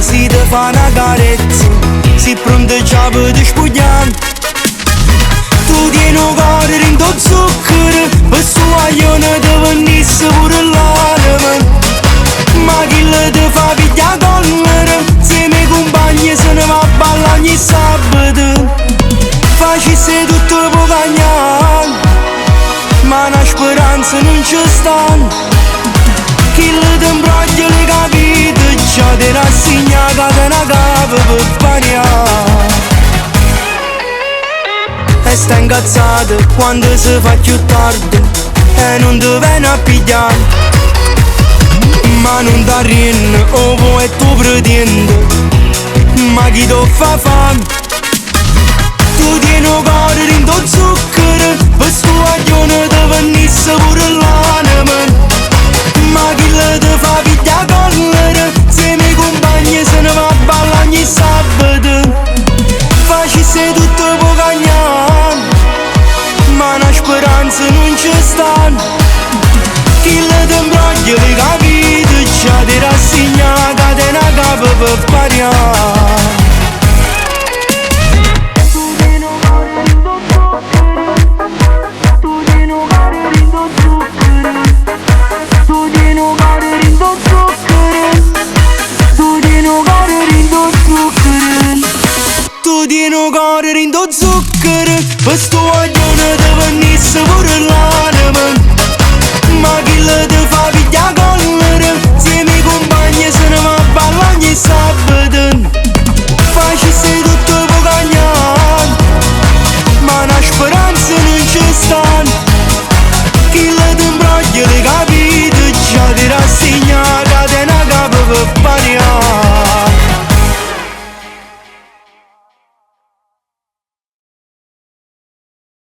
si te fa una carezza, si pronto già per te spugliare. Tu tieni un cuore rindo zucchero, per sto guaglione te venisse pure l'anima. Ma chi le te fa piglia collera, insieme ai compagni se ne va a ballare ogni sabato. Facesse tutto per cagnare, ma una speranza non ci sta. Chi le te imbroglia le capite, già ti rassegna catena capo per pariare. E sta incazzata quando si fa più tardi e non ti viene a pigliare. Ma non t'arriende, o vuoi tu pretendi, ma chi ti fa fame? Tu tieni un cuore rindo zucchero, per sto guaglione te venisse pure l'anima. Ma chi le te fa piglia collera, insieme ai compagni se ne va a ballare ogni sabato. Facesse tutto per cagnare, ma una speranza non ci sta. Chi le te imbroglia le capite, già ti rassegna catena capo per pariare. Tu tieni un cuore rindo zucchero, tu tieni un cuore rindo zucchero, tu tieni un cuore rindo zucchero, tu tieni un cuore rindo zucchero, tu tieni un cuore rindo zucchero, per sto